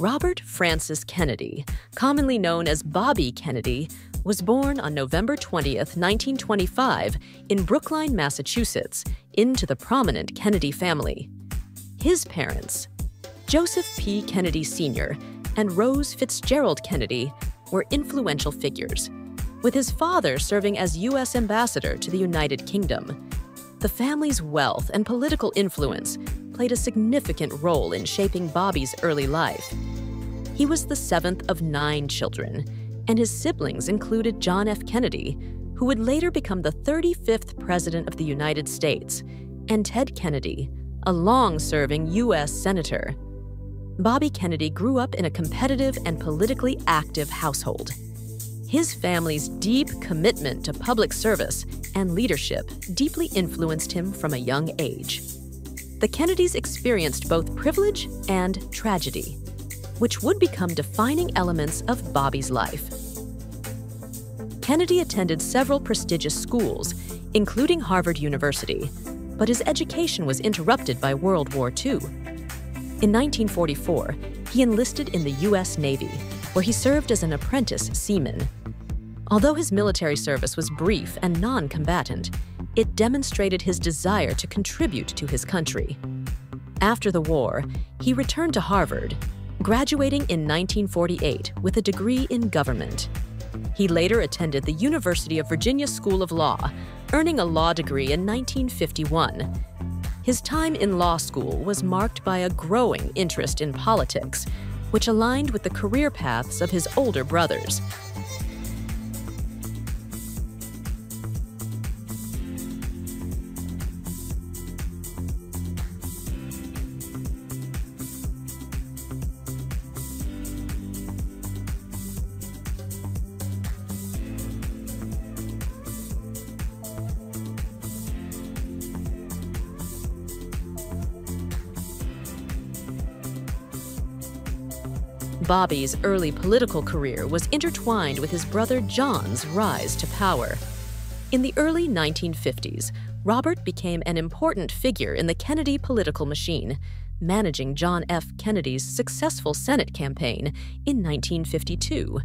Robert Francis Kennedy, commonly known as Bobby Kennedy, was born on November 20th, 1925, in Brookline, Massachusetts, into the prominent Kennedy family. His parents, Joseph P. Kennedy Sr. and Rose Fitzgerald Kennedy, were influential figures, with his father serving as U.S. ambassador to the United Kingdom. The family's wealth and political influence played a significant role in shaping Bobby's early life. He was the seventh of 9 children, and his siblings included John F. Kennedy, who would later become the 35th President of the United States, and Ted Kennedy, a long-serving U.S. Senator. Bobby Kennedy grew up in a competitive and politically active household. His family's deep commitment to public service and leadership deeply influenced him from a young age. The Kennedys experienced both privilege and tragedy, which would become defining elements of Bobby's life. Kennedy attended several prestigious schools, including Harvard University, but his education was interrupted by World War II. In 1944, he enlisted in the U.S. Navy, where he served as an apprentice seaman. Although his military service was brief and non-combatant, it demonstrated his desire to contribute to his country. After the war, he returned to Harvard, graduating in 1948 with a degree in government. He later attended the University of Virginia School of Law, earning a law degree in 1951. His time in law school was marked by a growing interest in politics, which aligned with the career paths of his older brothers. Bobby's early political career was intertwined with his brother John's rise to power. In the early 1950s, Robert became an important figure in the Kennedy political machine, managing John F. Kennedy's successful Senate campaign in 1952.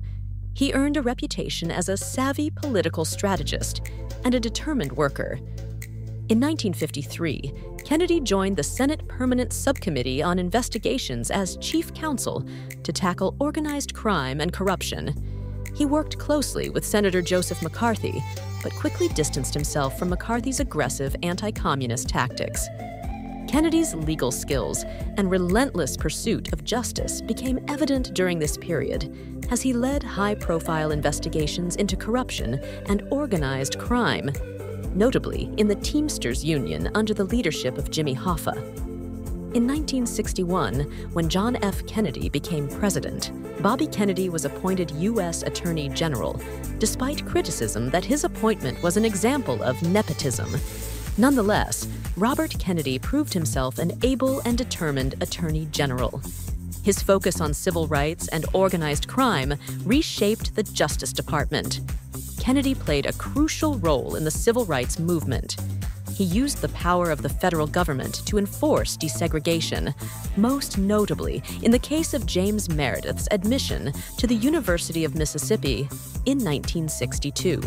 He earned a reputation as a savvy political strategist and a determined worker. In 1953, Kennedy joined the Senate Permanent Subcommittee on Investigations as chief counsel to tackle organized crime and corruption. He worked closely with Senator Joseph McCarthy, but quickly distanced himself from McCarthy's aggressive anti-communist tactics. Kennedy's legal skills and relentless pursuit of justice became evident during this period as he led high-profile investigations into corruption and organized crime, notably in the Teamsters Union under the leadership of Jimmy Hoffa. In 1961, when John F. Kennedy became president, Bobby Kennedy was appointed U.S. Attorney General, despite criticism that his appointment was an example of nepotism. Nonetheless, Robert Kennedy proved himself an able and determined Attorney General. His focus on civil rights and organized crime reshaped the Justice Department. Kennedy played a crucial role in the civil rights movement. He used the power of the federal government to enforce desegregation, most notably in the case of James Meredith's admission to the University of Mississippi in 1962.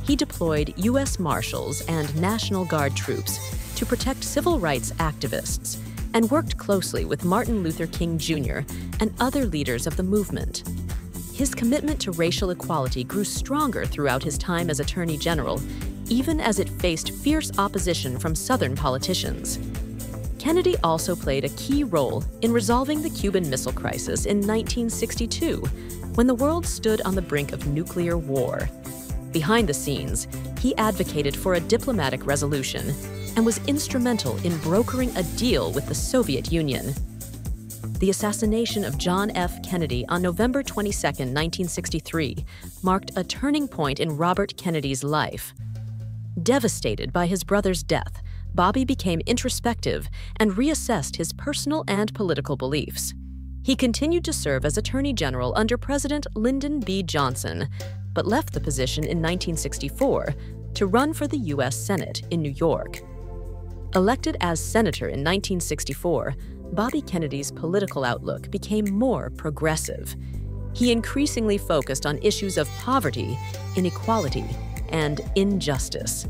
He deployed U.S. Marshals and National Guard troops to protect civil rights activists and worked closely with Martin Luther King Jr. and other leaders of the movement. His commitment to racial equality grew stronger throughout his time as Attorney General, even as it faced fierce opposition from Southern politicians. Kennedy also played a key role in resolving the Cuban Missile Crisis in 1962, when the world stood on the brink of nuclear war. Behind the scenes, he advocated for a diplomatic resolution and was instrumental in brokering a deal with the Soviet Union. The assassination of John F. Kennedy on November 22, 1963, marked a turning point in Robert Kennedy's life. Devastated by his brother's death, Bobby became introspective and reassessed his personal and political beliefs. He continued to serve as Attorney General under President Lyndon B. Johnson, but left the position in 1964 to run for the U.S. Senate in New York. Elected as senator in 1964, Bobby Kennedy's political outlook became more progressive. He increasingly focused on issues of poverty, inequality, and injustice.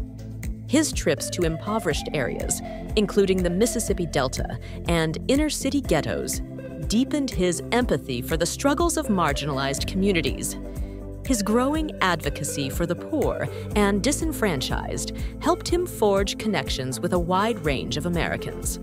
His trips to impoverished areas, including the Mississippi Delta and inner-city ghettos, deepened his empathy for the struggles of marginalized communities. His growing advocacy for the poor and disenfranchised helped him forge connections with a wide range of Americans.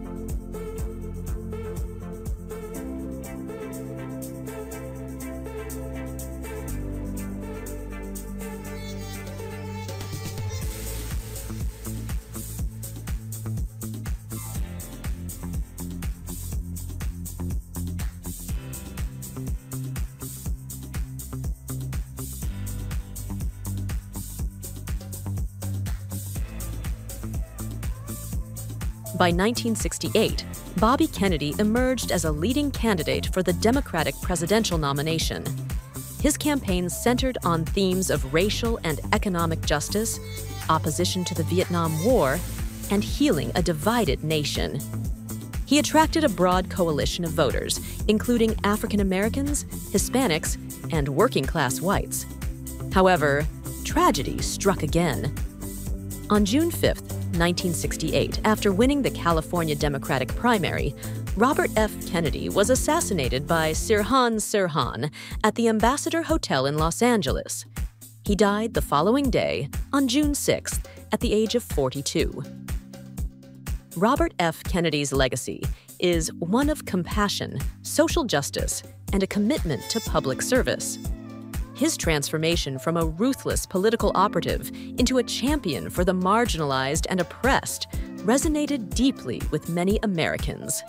By 1968, Bobby Kennedy emerged as a leading candidate for the Democratic presidential nomination. His campaign centered on themes of racial and economic justice, opposition to the Vietnam War, and healing a divided nation. He attracted a broad coalition of voters, including African Americans, Hispanics, and working-class whites. However, tragedy struck again. On June 5, 1968, after winning the California Democratic primary, Robert F. Kennedy was assassinated by Sirhan Sirhan at the Ambassador Hotel in Los Angeles. He died the following day, on June 6th, at the age of 42. Robert F. Kennedy's legacy is one of compassion, social justice, and a commitment to public service. His transformation from a ruthless political operative into a champion for the marginalized and oppressed resonated deeply with many Americans.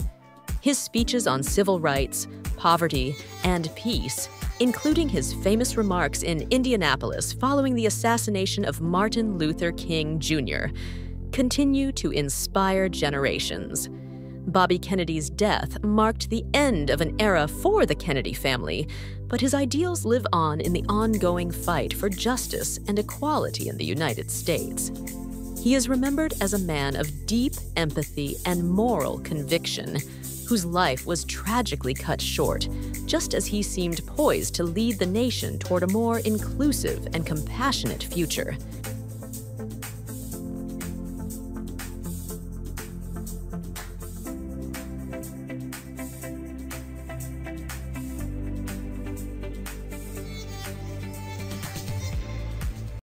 His speeches on civil rights, poverty, and peace, including his famous remarks in Indianapolis following the assassination of Martin Luther King, Jr., continue to inspire generations. Bobby Kennedy's death marked the end of an era for the Kennedy family, but his ideals live on in the ongoing fight for justice and equality in the United States. He is remembered as a man of deep empathy and moral conviction, whose life was tragically cut short, just as he seemed poised to lead the nation toward a more inclusive and compassionate future.